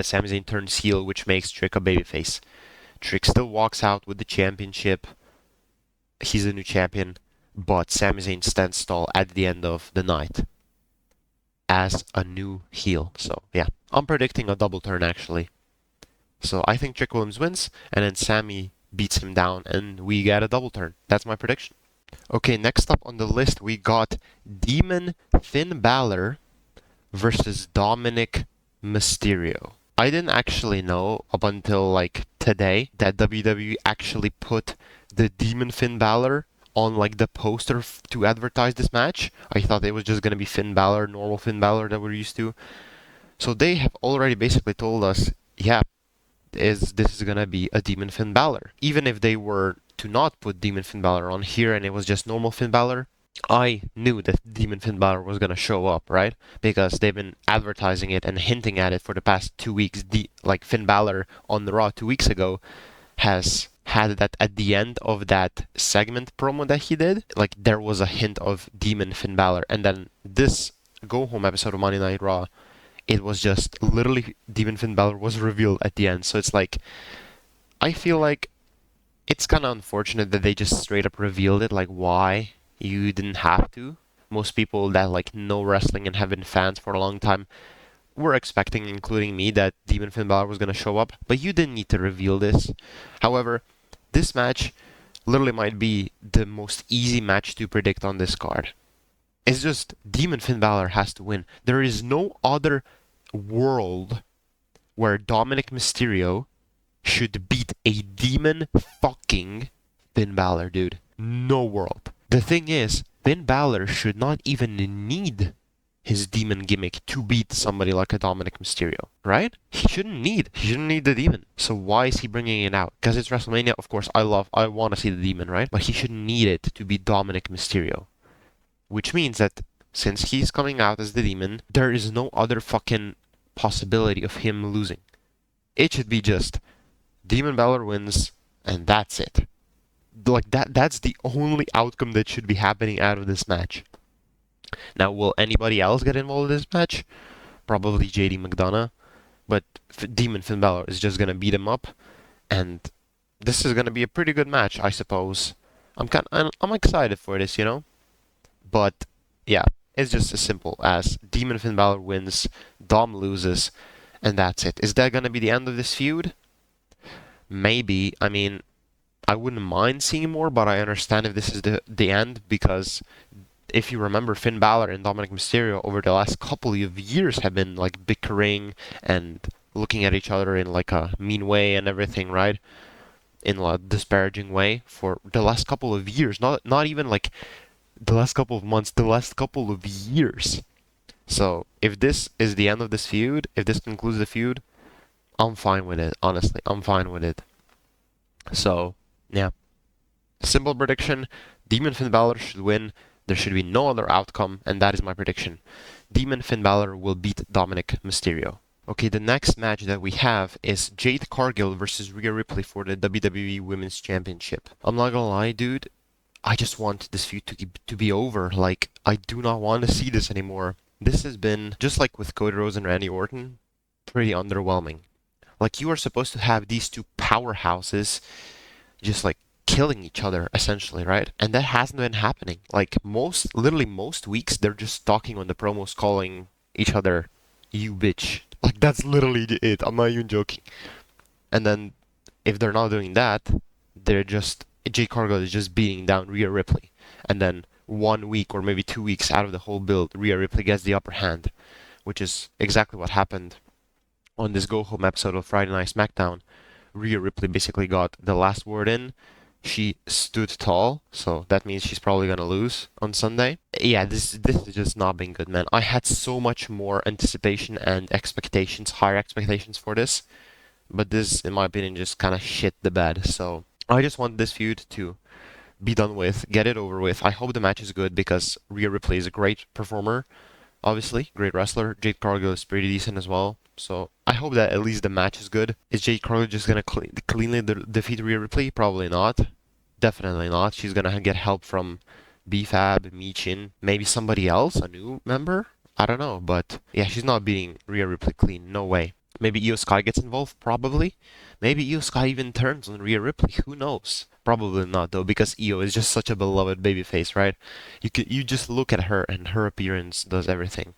Sami Zayn turns heel, which makes Trick a babyface. Trick still walks out with the championship. He's the new champion, but Sami Zayn stands tall at the end of the night as a new heel. So, yeah, I'm predicting a double turn, actually. So, I think Trick Williams wins, and then Sami beats him down, and we get a double turn. That's my prediction. Okay, next up on the list, we got Demon Finn Balor versus Dominic Mysterio. I didn't actually know up until like today that WWE actually put the Demon Finn Balor on like the poster to advertise this match. I thought it was just gonna be Finn Balor, normal Finn Balor that we're used to. So they have already basically told us, yeah, this is gonna be a Demon Finn Balor. Even if they were to not put Demon Finn Balor on here and it was just normal Finn Balor, I knew that Demon Finn Balor was gonna show up, right? Because they've been advertising it and hinting at it for the past 2 weeks. Like Finn Balor on the Raw 2 weeks ago has had that at the end of that segment promo that he did. Like there was a hint of Demon Finn Balor, and then this go home episode of Monday Night Raw, it was just literally Demon Finn Balor was revealed at the end. So it's like, I feel like it's kind of unfortunate that they just straight up revealed it. Like, why? You didn't have to. Most people that like know wrestling and have been fans for a long time were expecting, including me, that Demon Finn Balor was going to show up, but you didn't need to reveal this. However, this match literally might be the most easy match to predict on this card. It's just Demon Finn Balor has to win. There is no other world where Dominic Mysterio should beat a demon fucking Finn Balor, dude. No world. The thing is, Finn Balor should not even need his demon gimmick to beat somebody like a Dominic Mysterio, right? He shouldn't need the demon. So why is he bringing it out? Because it's WrestleMania, of course, I want to see the demon, right? But he shouldn't need it to beat Dominic Mysterio. Which means that since he's coming out as the demon, there is no other fucking possibility of him losing. It should be just Demon Balor wins, and that's it. Like that's the only outcome that should be happening out of this match. Now, will anybody else get involved in this match? Probably JD McDonough, but Demon Finn Balor is just gonna beat him up, and this is gonna be a pretty good match, I suppose. I'm excited for this, you know. But yeah, it's just as simple as Demon Finn Balor wins, Dom loses, and that's it. Is that gonna be the end of this feud? Maybe. I mean, I wouldn't mind seeing more, but I understand if this is the end, because if you remember, Finn Balor and Dominic Mysterio over the last couple of years have been like bickering and looking at each other in like a mean way and everything, right? In a disparaging way for the last couple of years. Not even like the last couple of months, the last couple of years. So if this is the end of this feud, if this concludes the feud, I'm fine with it. Honestly, I'm fine with it. So yeah, simple prediction: Demon Finn Balor should win. There should be no other outcome, and that is my prediction. Demon Finn Balor will beat Dominic Mysterio. Okay, the next match that we have is Jade Cargill versus Rhea Ripley for the WWE Women's Championship. I'm not gonna lie, dude. I just want this feud to be over. Like, I do not want to see this anymore. This has been, just like with Cody Rhodes and Randy Orton, pretty underwhelming. Like, you are supposed to have these two powerhouses just like killing each other, essentially, right? And that hasn't been happening. Like, literally most weeks, they're just talking on the promos, calling each other, you bitch. Like, that's literally it. I'm not even joking. And then, if they're not doing that, Jade Cargill is just beating down Rhea Ripley. And then 1 week or maybe 2 weeks out of the whole build, Rhea Ripley gets the upper hand, which is exactly what happened on this Go Home episode of Friday Night SmackDown. Rhea Ripley basically got the last word in. She stood tall, so that means she's probably gonna lose on Sunday. Yeah, this is just not being good, man. I had so much more anticipation and expectations, higher expectations for this, but this, in my opinion, just kind of shit the bed. So I just want this feud to be done with, get it over with. I hope the match is good because Rhea Ripley is a great performer, obviously, great wrestler. Jade Cargill is pretty decent as well. So I hope that at least the match is good. Is Jade Cargill just gonna cleanly defeat Rhea Ripley? Probably not. Definitely not. She's gonna get help from B-Fab, Michin, maybe somebody else, a new member? I don't know, but yeah, she's not beating Rhea Ripley clean. No way. Maybe Io Sky gets involved? Probably. Maybe Io Sky even turns on Rhea Ripley. Who knows? Probably not though, because Io is just such a beloved babyface, right? You just look at her and her appearance does everything.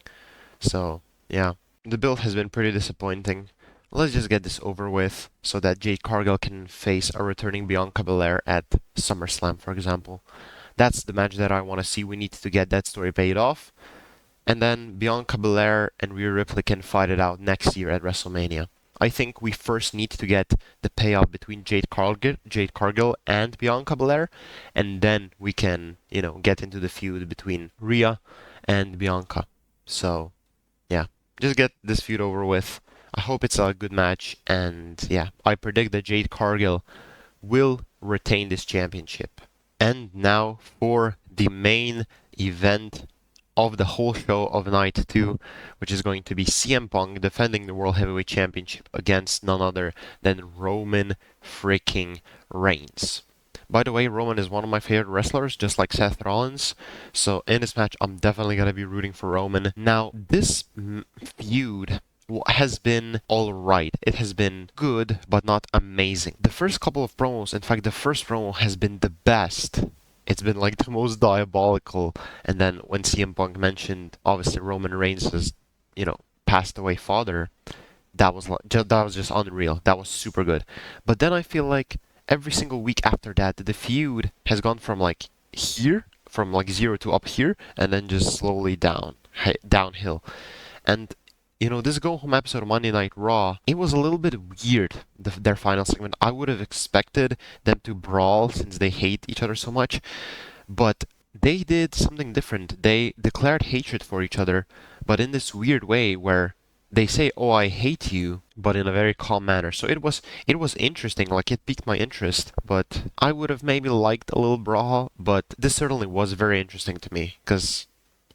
So yeah. The build has been pretty disappointing. Let's just get this over with so that Jade Cargill can face a returning Bianca Belair at SummerSlam, for example. That's the match that I want to see. We need to get that story paid off. And then Bianca Belair and Rhea Ripley can fight it out next year at WrestleMania. I think we first need to get the payoff between Jade Cargill and Bianca Belair, and then we can, get into the feud between Rhea and Bianca. So, yeah. Just get this feud over with. I hope it's a good match, and yeah, I predict that Jade Cargill will retain this championship. And now for the main event of the whole show of night 2, which is going to be CM Punk defending the World Heavyweight Championship against none other than Roman freaking Reigns. By the way, Roman is one of my favorite wrestlers, just like Seth Rollins. So in this match, I'm definitely going to be rooting for Roman. Now, this feud has been alright. It has been good, but not amazing. The first couple of promos, in fact, the first promo has been the best. It's been like the most diabolical. And then when CM Punk mentioned, obviously, Roman Reigns' passed away father, that was just unreal. That was super good. But then I feel like every single week after that, the feud has gone from like here, from like 0 to up here, and then just slowly downhill. And this go home episode of Monday Night Raw, it was a little bit weird, their final segment. I would have expected them to brawl since they hate each other so much, but they did something different. They declared hatred for each other, but in this weird way where they say, "Oh, I hate you," but in a very calm manner. So it was interesting. Like it piqued my interest, but I would have maybe liked a little brawl. But this certainly was very interesting to me because.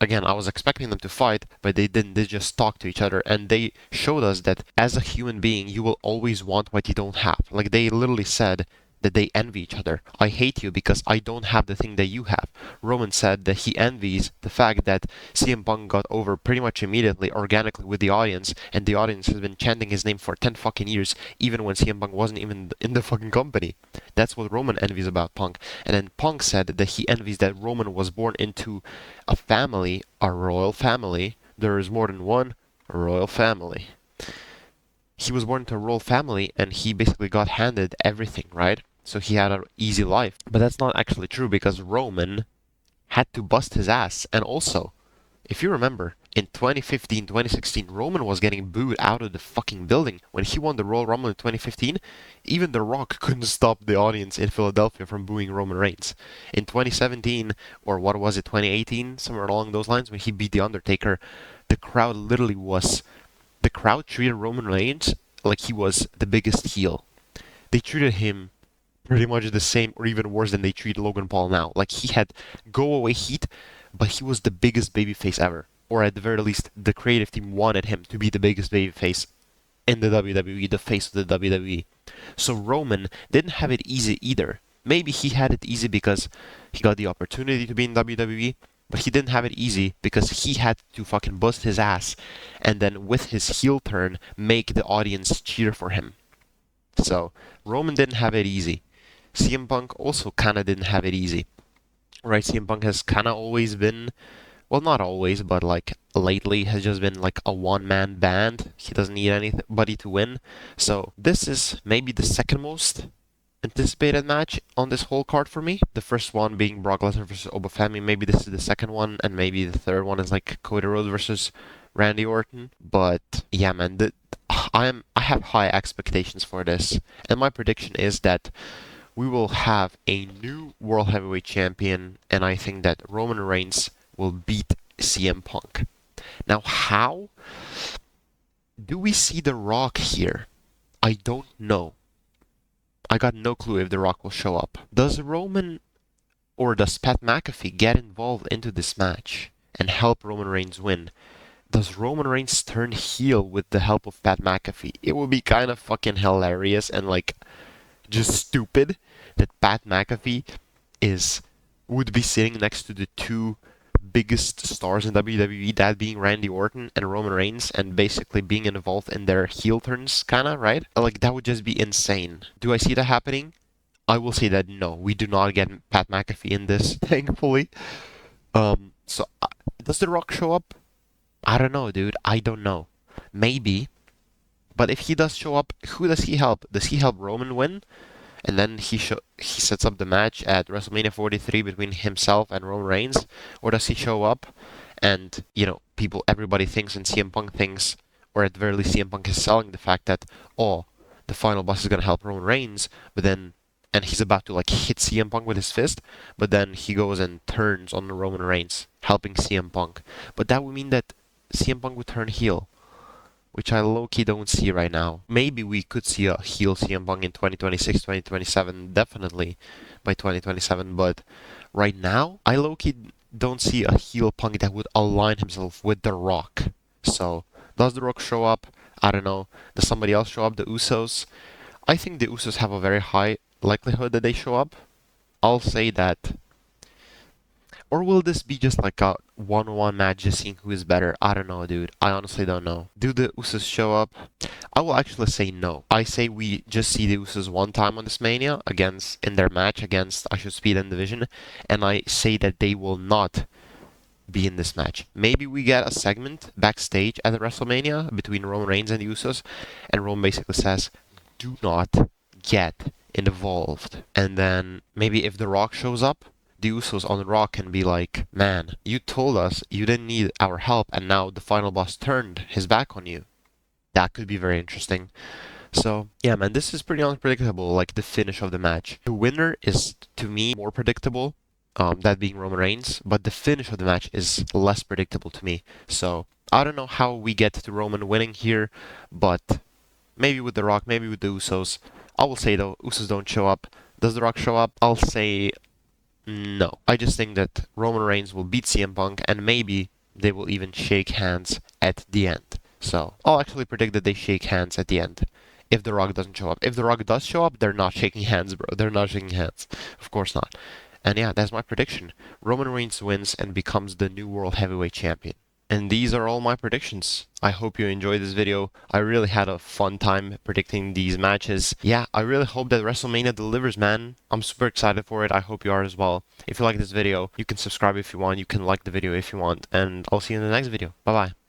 Again, I was expecting them to fight, but they didn't. They just talked to each other, and they showed us that as a human being, you will always want what you don't have. Like they literally said, that they envy each other. I hate you because I don't have the thing that you have. Roman said that he envies the fact that CM Punk got over pretty much immediately, organically with the audience, and the audience has been chanting his name for 10 fucking years, even when CM Punk wasn't even in the fucking company. That's what Roman envies about Punk. And then Punk said that he envies that Roman was born into a family, a royal family. There is more than one royal family. He was born into a royal family and he basically got handed everything, right? So he had an easy life. But that's not actually true because Roman had to bust his ass. And also, if you remember, in 2015, 2016, Roman was getting booed out of the fucking building. When he won the Royal Rumble in 2015, even The Rock couldn't stop the audience in Philadelphia from booing Roman Reigns. In 2017, or what was it, 2018, somewhere along those lines, when he beat The Undertaker, the crowd literally was... The crowd treated Roman Reigns like he was the biggest heel. They treated him pretty much the same or even worse than they treat Logan Paul now. Like he had go away heat, but he was the biggest babyface ever. Or at the very least, the creative team wanted him to be the biggest babyface in the WWE, the face of the WWE. So Roman didn't have it easy either. Maybe he had it easy because he got the opportunity to be in WWE, but he didn't have it easy because he had to fucking bust his ass and then with his heel turn make the audience cheer for him. So Roman didn't have it easy. CM Punk also kind of didn't have it easy. Right, CM Punk has kind of always been, well, not always, but like lately has just been like a one-man band. He doesn't need anybody to win. So this is maybe the second most anticipated match on this whole card for me. The first one being Brock Lesnar versus Oba Femi. Maybe this is the second one, and maybe the third one is like Cody Rhodes versus Randy Orton. But yeah, man, I have high expectations for this, and my prediction is that we will have a new World Heavyweight Champion, and I think that Roman Reigns will beat CM Punk. Now, how do we see The Rock here? I don't know. I got no clue if The Rock will show up. Does Roman or does Pat McAfee get involved into this match and help Roman Reigns win? Does Roman Reigns turn heel with the help of Pat McAfee? It would be kind of fucking hilarious and like just stupid that Pat McAfee would be sitting next to the two biggest stars in WWE, that being Randy Orton and Roman Reigns, and basically being involved in their heel turns, kinda, right? Like, that would just be insane. Do I see that happening? I will say that no, we do not get Pat McAfee in this, thankfully. Does The Rock show up? I don't know, dude. I don't know. Maybe. But if he does show up, who does he help? Does he help Roman win? And then he sets up the match at WrestleMania 43 between himself and Roman Reigns? Or does he show up and, everybody thinks and CM Punk thinks, or at the very least CM Punk is selling the fact that, oh, the final boss is going to help Roman Reigns, and he's about to like hit CM Punk with his fist, but then he goes and turns on Roman Reigns, helping CM Punk. But that would mean that CM Punk would turn heel, which I low-key don't see right now. Maybe we could see a heel CM Punk in 2026, 2027, definitely by 2027, but right now, I low-key don't see a heel Punk that would align himself with The Rock. So, does The Rock show up? I don't know. Does somebody else show up? The Usos? I think the Usos have a very high likelihood that they show up. I'll say that. Or will this be just like a one-on-one match, just seeing who is better? I don't know, dude. I honestly don't know. Do the Usos show up? I will actually say no. I say we just see the Usos one time on this Mania in their match against Issue Speed and Division, and I say that they will not be in this match. Maybe we get a segment backstage at the WrestleMania between Roman Reigns and the Usos, and Roman basically says, "Do not get involved." And then maybe if The Rock shows up, the Usos on Raw can be like, man, you told us you didn't need our help, and now the final boss turned his back on you. That could be very interesting. So, yeah, man, this is pretty unpredictable, like the finish of the match. The winner is, to me, more predictable, that being Roman Reigns, but the finish of the match is less predictable to me. So, I don't know how we get to Roman winning here, but maybe with The Rock, maybe with the Usos. I will say, though, Usos don't show up. Does The Rock show up? I'll say no. I just think that Roman Reigns will beat CM Punk, and maybe they will even shake hands at the end. So, I'll actually predict that they shake hands at the end if The Rock doesn't show up. If The Rock does show up, they're not shaking hands, bro. They're not shaking hands. Of course not. And yeah, that's my prediction. Roman Reigns wins and becomes the new World Heavyweight Champion. And these are all my predictions. I hope you enjoyed this video. I really had a fun time predicting these matches. Yeah, I really hope that WrestleMania delivers, man. I'm super excited for it. I hope you are as well. If you like this video, you can subscribe if you want. You can like the video if you want. And I'll see you in the next video. Bye-bye.